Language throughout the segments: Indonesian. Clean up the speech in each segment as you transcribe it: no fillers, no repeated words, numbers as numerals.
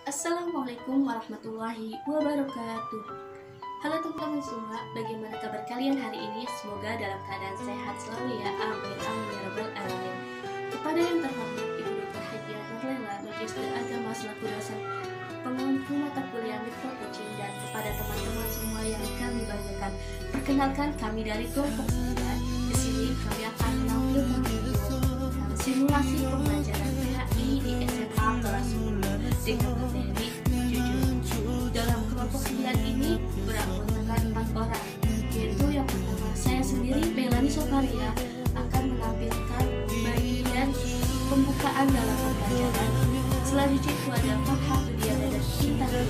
Assalamualaikum warahmatullahi wabarakatuh. Halo teman-teman semua, bagaimana kabar kalian hari ini? Semoga dalam keadaan sehat selalu ya. Amin amin ya rabbal alamin. Kepada yang terhormat Ibu Dr. Hajiah Nurlela, Magister Agama selaku dosen pengampu mata kuliah Mikro Coaching, dan kepada teman-teman semua yang kami banggakan. Perkenalkan, kami dari kelompok 9. Di sini kami akan menampilkan video simulasi pembelajaran PHI di SMA kelas 10 dengan materi jujur. Dalam kelompok 9 ini beranggotakan 4 orang, yaitu yang pertama saya sendiri, Melani Sofaria, akan menampilkan bagian pembukaan dalam pembelajaran. Selanjutnya itu ada Farhan Dudia dan Cinta yang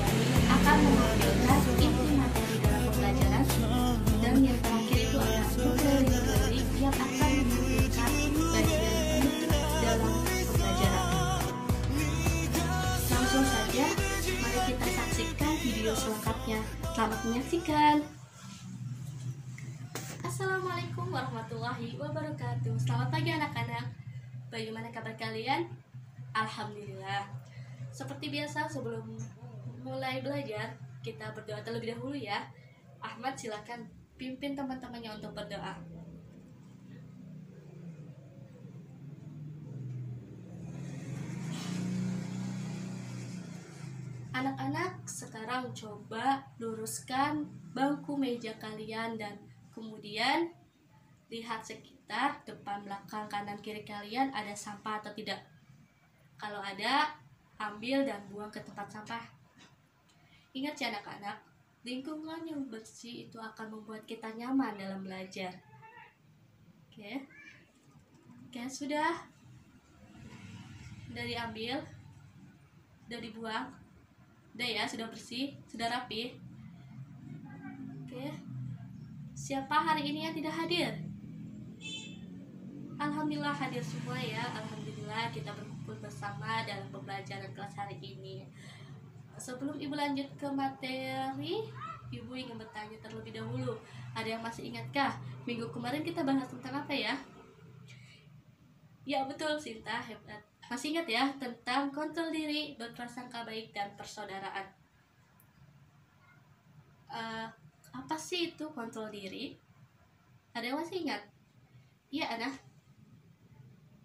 akan menampilkan inti materi dalam pembelajaran, dan yang terakhir itu ada Putri yang akan menampilkan bagian penutup dalam pembelajaran. Langsung saja, mari kita saksikan video selengkapnya. Selamat menyaksikan. Assalamualaikum warahmatullahi wabarakatuh. Selamat pagi anak-anak. Bagaimana kabar kalian? Alhamdulillah. Seperti biasa, sebelum mulai belajar, kita berdoa terlebih dahulu ya. Ahmad, silakan pimpin teman-temannya untuk berdoa. Anak-anak, sekarang coba luruskan bangku meja kalian dan kemudian lihat sekitar, depan, belakang, kanan, kiri kalian ada sampah atau tidak. Kalau ada, ambil dan buang ke tempat sampah. Ingat ya anak-anak, lingkungan yang bersih itu akan membuat kita nyaman dalam belajar. Oke, sudah diambil, sudah dibuang. Udah ya, sudah bersih, sudah rapi. Oke. Siapa hari ini yang tidak hadir? Alhamdulillah hadir semua ya. Alhamdulillah kita berkumpul bersama dalam pembelajaran kelas hari ini. Sebelum Ibu lanjut ke materi, Ibu ingin bertanya terlebih dahulu. Ada yang masih ingatkah? Minggu kemarin kita bahas tentang apa ya? Ya betul, Sinta, hebat. Masih ingat ya tentang kontrol diri, berprasangka baik, dan persaudaraan. Apa sih itu kontrol diri? Ada yang masih ingat? Iya, Ana.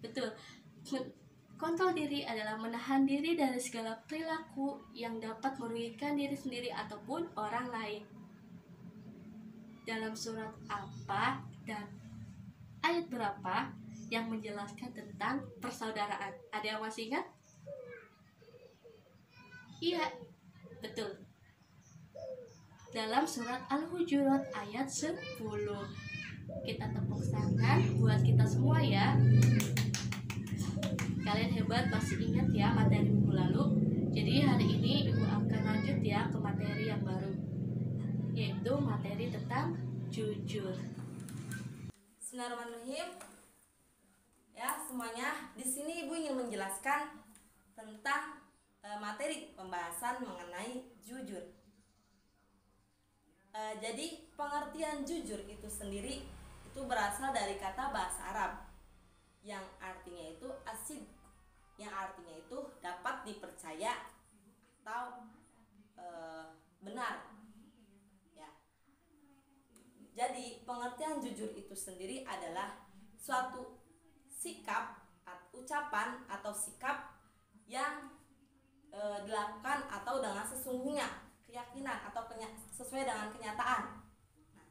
Betul. Kontrol diri adalah menahan diri dari segala perilaku yang dapat merugikan diri sendiri ataupun orang lain. Dalam surat apa dan ayat berapa yang menjelaskan tentang persaudaraan? Ada yang masih ingat? Iya, betul. Dalam surat Al-Hujurat ayat 10. Kita tepuk tangan buat kita semua ya. Kalian hebat, masih ingat ya materi minggu lalu. Jadi hari ini Ibu akan lanjut ya ke materi yang baru, yaitu materi tentang jujur. Bismillahirrahmanirrahim. Ya, semuanya, di sini Ibu ingin menjelaskan tentang materi pembahasan mengenai jujur. Jadi pengertian jujur itu sendiri itu berasal dari kata bahasa Arab yang artinya itu asid, yang artinya itu dapat dipercaya atau benar. Ya. Jadi pengertian jujur itu sendiri adalah suatu sikap, ucapan atau sikap yang dilakukan atau dengan sesungguhnya, keyakinan atau sesuai dengan kenyataan. Nah,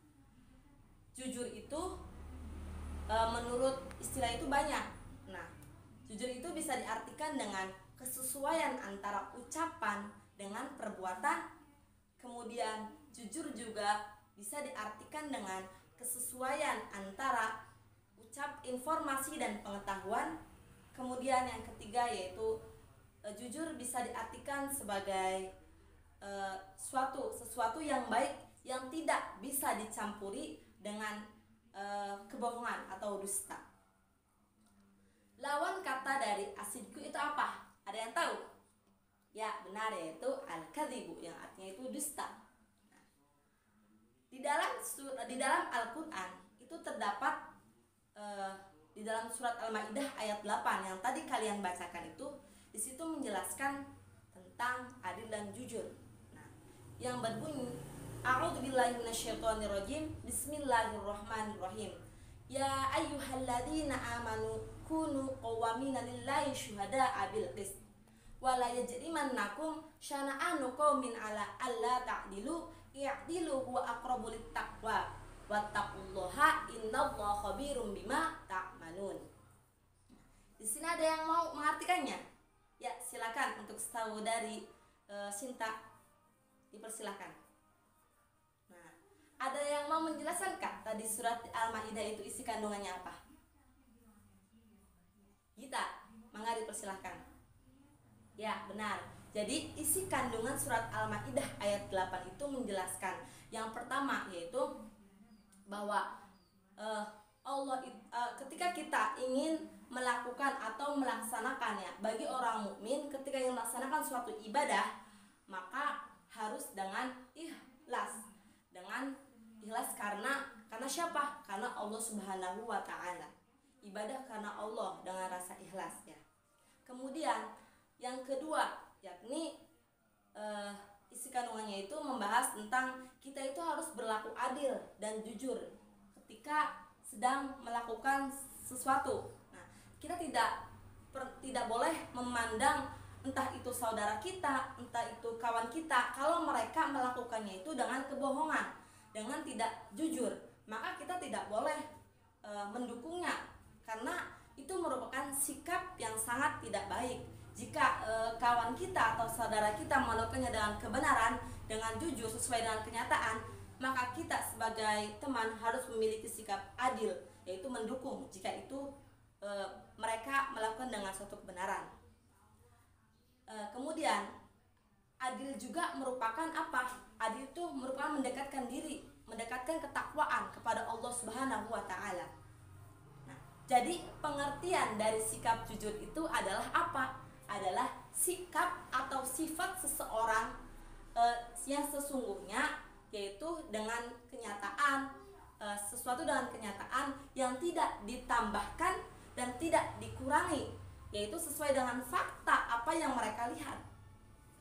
jujur itu menurut istilah itu banyak. Nah, jujur itu bisa diartikan dengan kesesuaian antara ucapan dengan perbuatan. Kemudian jujur juga bisa diartikan dengan kesesuaian antara informasi dan pengetahuan. Kemudian yang ketiga yaitu jujur bisa diartikan sebagai sesuatu yang baik yang tidak bisa dicampuri dengan kebohongan atau dusta. Lawan kata dari asidku itu apa? Ada yang tahu? Ya, benar, yaitu al-kadzibu, yang artinya itu dusta. Nah, di dalam Al-Qur'an itu terdapat di dalam surat Al-Maidah ayat 8 yang tadi kalian bacakan itu, di situ menjelaskan tentang tentang adil dan jujur. Nah, yang berbunyi A'udzubillahi minasyaitonirrajim. Bismillahirrahmanirrahim. Ya ayyuhalladzina amanu kunu qawwamina lillahi syuhada'a bil qist. Wa la yajrimannakum syana'anu qaumin ala alla ta'dilu i'dilu huwa aqrabu littaqwa wattaqullaha innallaha khabirum bima ta'malun. Di sini ada yang mau mengartikannya? Ya, silakan untuk saudari Sinta, dipersilakan. Nah, ada yang mau menjelaskan Kak tadi surat Al-Maidah itu isi kandungannya apa? Gita, mangga dipersilahkan. Ya, benar. Jadi isi kandungan surat Al-Maidah ayat 8 itu menjelaskan yang pertama, yaitu bahwa ketika kita ingin melakukan atau melaksanakannya, bagi orang mukmin ketika ingin melaksanakan suatu ibadah, maka harus dengan ikhlas. Dengan ikhlas karena siapa? Karena Allah Subhanahu wa taala. Ibadah karena Allah dengan rasa ikhlas ya. Kemudian yang kedua, yakni isi kandungannya itu membahas tentang kita itu harus berlaku adil dan jujur ketika sedang melakukan sesuatu. Nah, kita tidak boleh memandang entah itu saudara kita, entah itu kawan kita, kalau mereka melakukannya itu dengan kebohongan, dengan tidak jujur, maka kita tidak boleh mendukungnya, karena itu merupakan sikap yang sangat tidak baik. Jika kawan kita atau saudara kita melakukannya dengan kebenaran, dengan jujur sesuai dengan kenyataan, maka kita sebagai teman harus memiliki sikap adil, yaitu mendukung jika itu mereka melakukan dengan suatu kebenaran. Kemudian adil juga merupakan apa? Adil itu merupakan mendekatkan diri, mendekatkan ketakwaan kepada Allah Subhanahu wa taala. Nah, jadi pengertian dari sikap jujur itu adalah apa? Adalah sikap atau sifat seseorang yang sesungguhnya, yaitu dengan kenyataan, sesuatu dengan kenyataan yang tidak ditambahkan dan tidak dikurangi, yaitu sesuai dengan fakta apa yang mereka lihat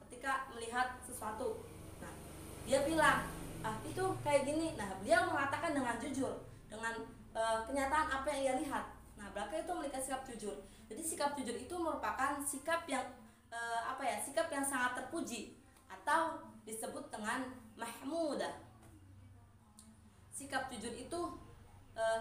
ketika melihat sesuatu. Nah, dia bilang, itu kayak gini. Nah, beliau mengatakan dengan jujur, dengan kenyataan apa yang ia lihat. Nah, berarti itu memiliki sikap jujur. Jadi sikap jujur itu merupakan sikap yang sikap yang sangat terpuji atau disebut dengan mahmudah. Sikap jujur itu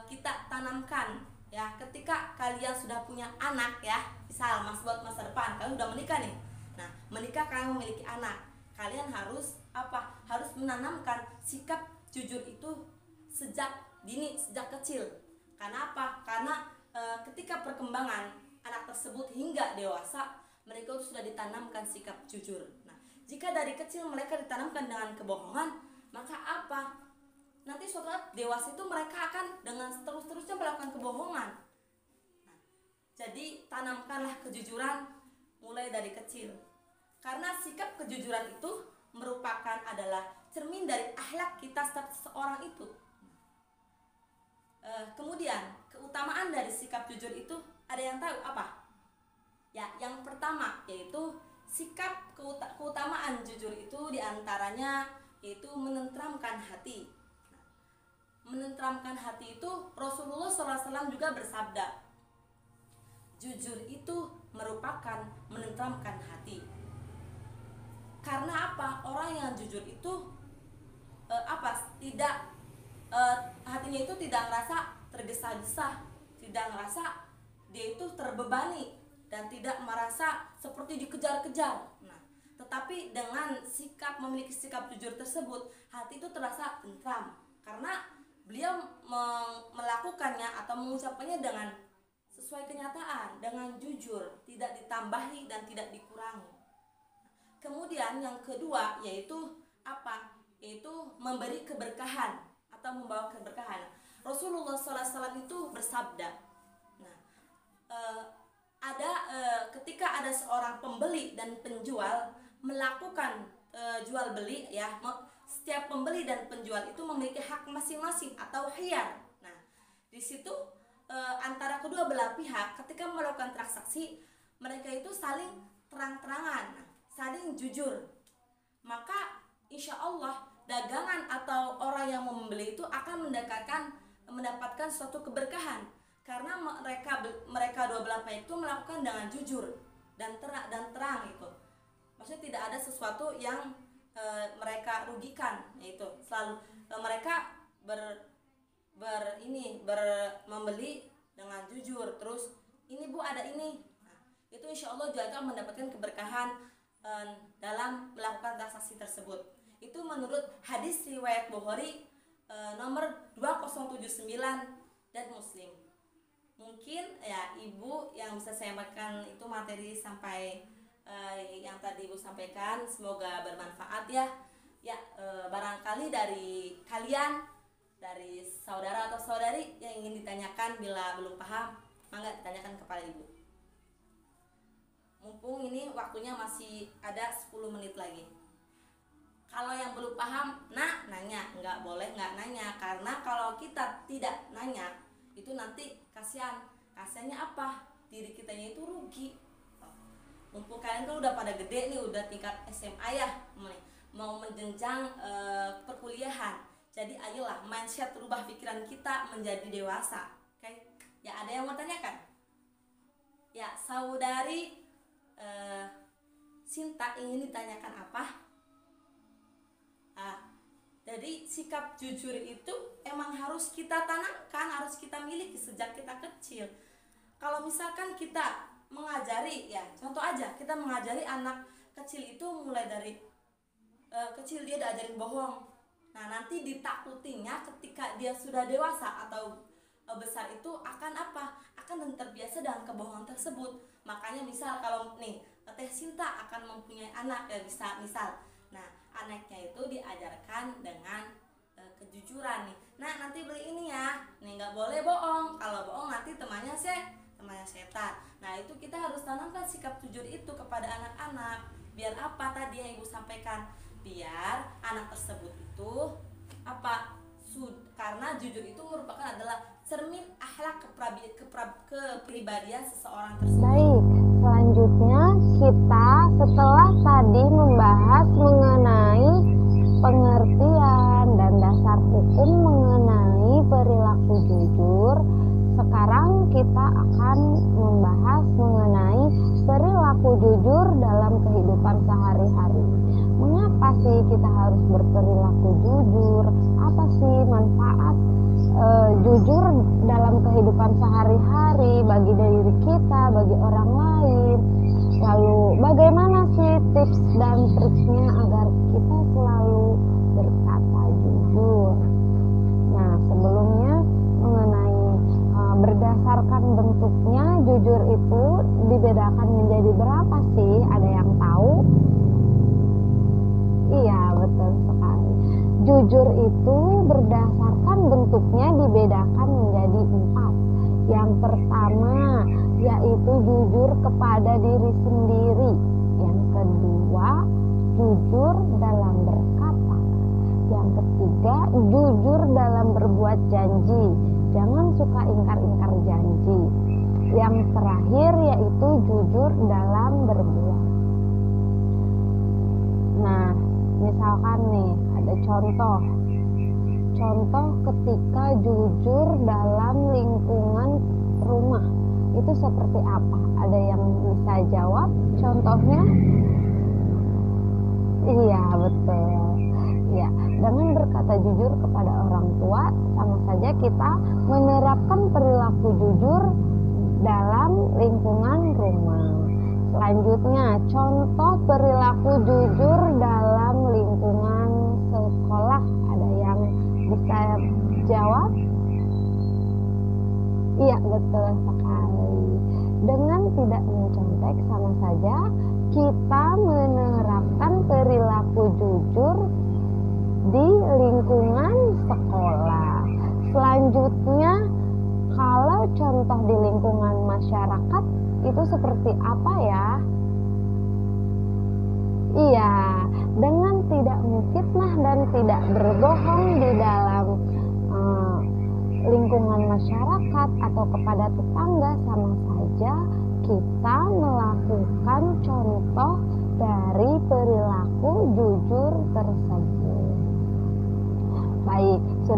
kita tanamkan ya ketika kalian sudah punya anak ya, misal buat masa depan kalian sudah menikah nih. Nah, menikah kalian memiliki anak, kalian harus harus menanamkan sikap jujur itu sejak dini, sejak kecil. Karena apa? Karena ketika perkembangan anak tersebut hingga dewasa, mereka sudah ditanamkan sikap jujur. Nah, jika dari kecil mereka ditanamkan dengan kebohongan, maka apa? Nanti suatu saat dewasa itu mereka akan dengan terus-terusnya melakukan kebohongan. Nah, jadi tanamkanlah kejujuran mulai dari kecil. Karena sikap kejujuran itu merupakan adalah cermin dari akhlak kita setiap seseorang itu. Kemudian keutamaan dari sikap jujur itu ada yang tahu apa? Ya, yang pertama yaitu sikap keutamaan jujur itu diantaranya yaitu menenteramkan hati. Nah, menenteramkan hati itu Rasulullah SAW juga bersabda, jujur itu merupakan menenteramkan hati. Karena apa? Orang yang jujur itu hatinya itu tidak merasa tergesa-gesa, tidak merasa dia itu terbebani dan tidak merasa seperti dikejar-kejar. Nah, tetapi dengan memiliki sikap jujur tersebut, hati itu terasa tentram karena beliau melakukannya atau mengucapkannya dengan sesuai kenyataan, dengan jujur, tidak ditambahi dan tidak dikurangi. Kemudian yang kedua yaitu apa? Yaitu memberi keberkahan atau membawa keberkahan. Rasulullah SAW itu bersabda, ketika ada seorang pembeli dan penjual melakukan jual beli ya, setiap pembeli dan penjual itu memiliki hak masing-masing atau khiyar. Nah, di situ antara kedua belah pihak ketika melakukan transaksi, mereka itu saling terang-terangan, saling jujur, maka insya Allah dagangan atau orang yang mau membeli itu akan mendapatkan suatu keberkahan, karena mereka dua belah pihak itu melakukan dengan jujur dan terang itu. Maksudnya tidak ada sesuatu yang mereka rugikan, yaitu selalu mereka membeli dengan jujur. Terus ini Bu ada ini, nah, itu insya Allah juga akan mendapatkan keberkahan dalam melakukan transaksi tersebut. Itu menurut hadis riwayat Bukhari nomor 2079 dan Muslim. Mungkin ya Ibu yang bisa saya sampaikan itu materi sampai yang tadi Ibu sampaikan, semoga bermanfaat ya. Barangkali dari kalian, dari saudara atau saudari yang ingin ditanyakan bila belum paham, mangga ditanyakan kepada Ibu. Mumpung ini waktunya masih ada 10 menit lagi. Kalau yang belum paham, nanya, nggak boleh nggak nanya, karena kalau kita tidak nanya itu nanti kasihannya apa? Diri kitanya itu rugi. Mumpung kalian kan udah pada gede nih, udah tingkat SMA ya, mau menjenjang perkuliahan. Jadi ayolah mindset, rubah pikiran kita menjadi dewasa. Oke? Ya, ada yang mau tanyakan? Ya, saudari Sinta ingin ditanyakan apa? Jadi sikap jujur itu emang harus kita tanamkan, harus kita miliki sejak kita kecil. Kalau misalkan kita mengajari, ya contoh aja, kita mengajari anak kecil itu mulai dari kecil dia diajarin bohong. Nah, nanti ditakutinya ketika dia sudah dewasa atau besar itu akan apa? Akan terbiasa dengan kebohongan tersebut. Makanya misal kalau nih Teh Sinta akan mempunyai anak, ya bisa misal, nah anaknya itu diajarkan dengan kejujuran nih. Nah, nanti beli ini ya, nih nggak boleh bohong. Kalau bohong nanti temannya setan. Nah, itu kita harus tanamkan sikap jujur itu kepada anak-anak. Biar apa tadi yang Ibu sampaikan? Biar anak tersebut itu apa? Karena jujur itu merupakan adalah cermin akhlak kepribadian seseorang tersebut. Baik, selanjutnya kita setelah tadi membahas mengenai pengertian dan dasar hukum mengenai perilaku jujur, sekarang kita akan membahas mengenai perilaku jujur dalam kehidupan sehari-hari. Mengapa sih kita harus berperilaku jujur? Apa sih manfaat jujur dalam kehidupan sehari-hari bagi diri kita, bagi orang lain? Lalu bagaimana sih tips dan triknya agar kita selalu berkata jujur? Nah, sebelumnya mengenai berdasarkan bentuknya, jujur itu dibedakan menjadi berapa sih? Ada yang tahu? Iya, betul sekali. Jujur itu berdasarkan bentuknya dibedakan menjadi 4. Yang pertama yaitu jujur kepada diri sendiri. Yang kedua, jujur dalam berkata. Yang ketiga, jujur dalam berbuat janji. Jangan suka ingkar-ingkar janji. Yang terakhir yaitu jujur dalam berbuat. Nah, misalkan nih ada contoh ketika jujur dalam lingkungan rumah itu seperti apa? Ada yang bisa jawab contohnya? Iya, betul ya. Dengan berkata jujur kepada orang tua, sama saja kita menerapkan perilaku jujur dalam lingkungan rumah. Selanjutnya, contoh perilaku jujur dalam lingkungan sekolah. Ada yang bisa jawab? Iya, betul sekali. Dengan tidak mencontek, sama saja kita menerapkan perilaku jujur di lingkungan sekolah. Selanjutnya, kalau contoh di lingkungan masyarakat itu seperti apa ya? Iya, dengan tidak memfitnah dan tidak berbohong di dalam lingkungan masyarakat atau kepada tetangga, sama saja kita melakukan contoh dari perilaku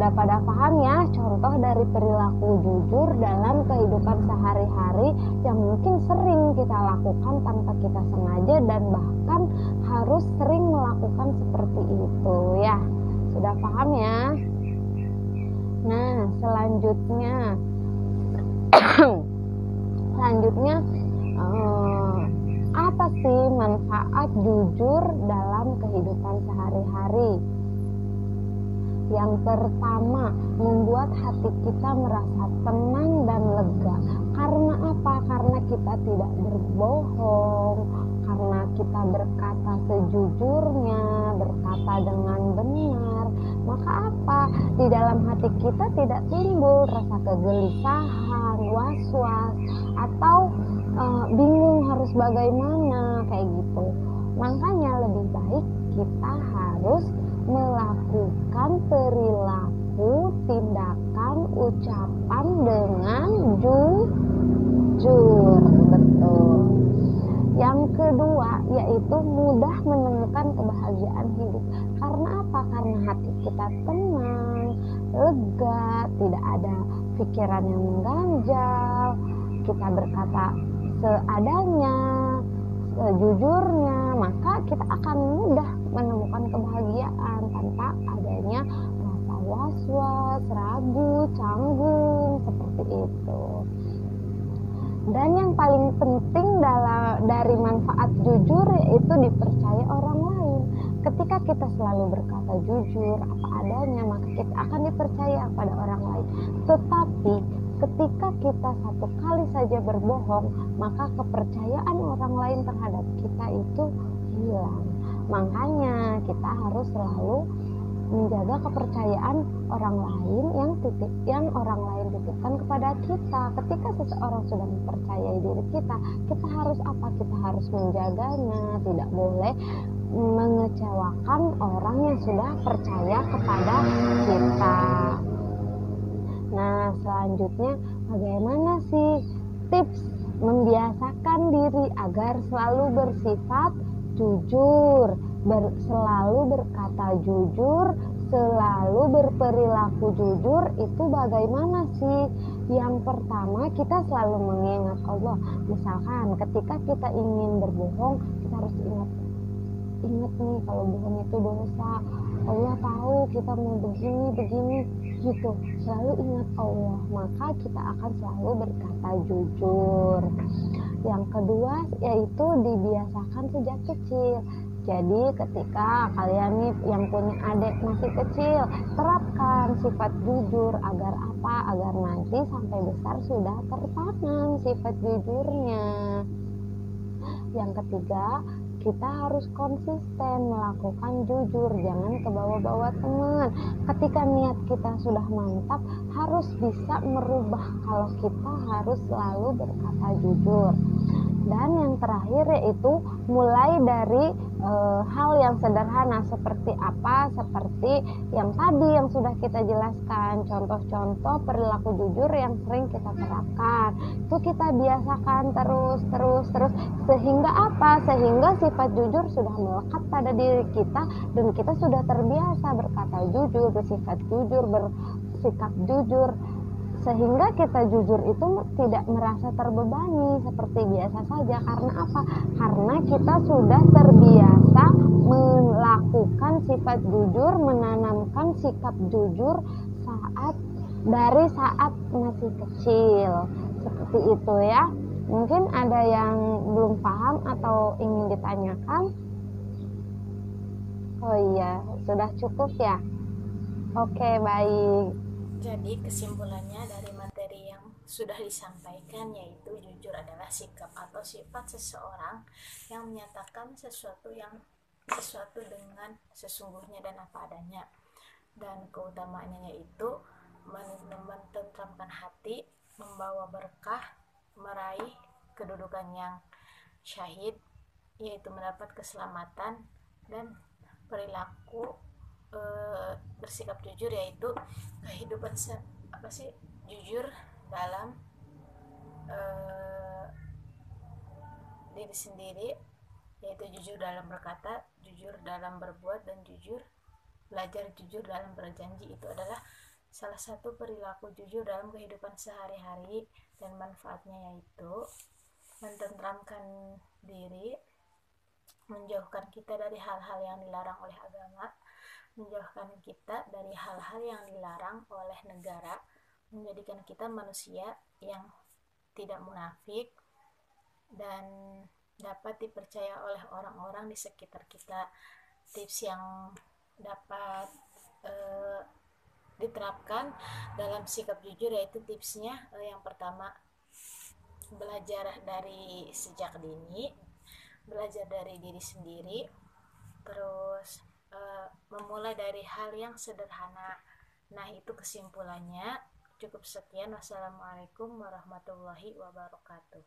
Sudah pada paham ya contoh dari perilaku jujur dalam kehidupan sehari-hari yang mungkin sering kita lakukan tanpa kita sengaja dan bahkan harus sering melakukan seperti itu ya. Sudah paham ya? Nah, selanjutnya apa sih manfaat jujur dalam kehidupan sehari-hari? Yang pertama, membuat hati kita merasa tenang dan lega. Karena apa? Karena kita tidak berbohong, karena kita berkata sejujurnya, berkata dengan benar. Maka apa? Di dalam hati kita tidak timbul rasa kegelisahan, was-was, atau bingung harus bagaimana kayak gitu. Makanya lebih baik kita harus melakukan perilaku, tindakan, ucapan dengan jujur. Betul. Yang kedua yaitu mudah menemukan kebahagiaan hidup. Karena apa? Karena hati kita tenang, lega, tidak ada pikiran yang mengganjal. Kita berkata seadanya, sejujurnya, maka kita akan mudah menemukan kebahagiaan tanpa adanya rasa was-was, ragu, canggung, seperti itu. Dan yang paling penting dari manfaat jujur yaitu dipercaya orang lain. Ketika kita selalu berkata jujur apa adanya, maka kita akan dipercaya pada orang lain. Tetapi ketika kita satu kali saja berbohong, maka kepercayaan orang lain terhadap kita itu hilang. Makanya kita harus selalu menjaga kepercayaan orang lain yang orang lain titipkan kepada kita. Ketika seseorang sudah mempercayai diri kita, kita harus apa? Kita harus menjaganya, tidak boleh mengecewakan orang yang sudah percaya kepada kita. Nah, selanjutnya bagaimana sih tips membiasakan diri agar selalu bersifat jujur, selalu berkata jujur, selalu berperilaku jujur? Itu bagaimana sih? Yang pertama, kita selalu mengingat Allah. Misalkan ketika kita ingin berbohong, kita harus ingat nih kalau bohong itu dosa. Allah tahu kita mau begini gitu. Selalu ingat Allah, maka kita akan selalu berkata jujur. Yang kedua yaitu dibiasakan sejak kecil. Jadi ketika kalian nih yang punya adik masih kecil, terapkan sifat jujur agar apa? Agar nanti sampai besar sudah tertanam sifat jujurnya. Yang ketiga, kita harus konsisten melakukan jujur, jangan kebawa-bawa teman. Ketika niat kita sudah mantap, harus bisa merubah kalau kita harus selalu berkata jujur. Dan yang terakhir yaitu mulai dari hal yang sederhana seperti apa? Seperti yang tadi yang sudah kita jelaskan, contoh-contoh perilaku jujur yang sering kita terapkan. Itu kita biasakan terus sehingga apa? Sehingga sifat jujur sudah melekat pada diri kita dan kita sudah terbiasa berkata jujur, bersifat jujur, bersikap jujur. Sehingga kita jujur itu tidak merasa terbebani seperti biasa saja. Karena apa? Karena kita sudah terbiasa melakukan sifat jujur, menanamkan sikap jujur dari saat masih kecil. Seperti itu ya. Mungkin ada yang belum paham atau ingin ditanyakan? Oh iya, sudah cukup ya? Oke, baik. Jadi kesimpulannya dari materi yang sudah disampaikan yaitu jujur adalah sikap atau sifat seseorang yang menyatakan sesuatu dengan sesungguhnya dan apa adanya. Dan keutamaannya yaitu menenteramkan hati, membawa berkah, meraih kedudukan yang syahid, yaitu mendapat keselamatan, dan perilaku bersikap jujur yaitu kehidupan jujur dalam diri sendiri, yaitu jujur dalam berkata, jujur dalam berbuat, dan belajar jujur dalam berjanji. Itu adalah Salah satu perilaku jujur dalam kehidupan sehari-hari dan manfaatnya yaitu mententramkan diri, menjauhkan kita dari hal-hal yang dilarang oleh agama, menjauhkan kita dari hal-hal yang dilarang oleh negara, menjadikan kita manusia yang tidak munafik dan dapat dipercaya oleh orang-orang di sekitar kita. Tips yang dapat diterapkan dalam sikap jujur yaitu tipsnya yang pertama, belajar dari sejak dini, belajar dari diri sendiri, terus memulai dari hal yang sederhana. Nah, itu kesimpulannya. Cukup sekian. Wassalamualaikum warahmatullahi wabarakatuh.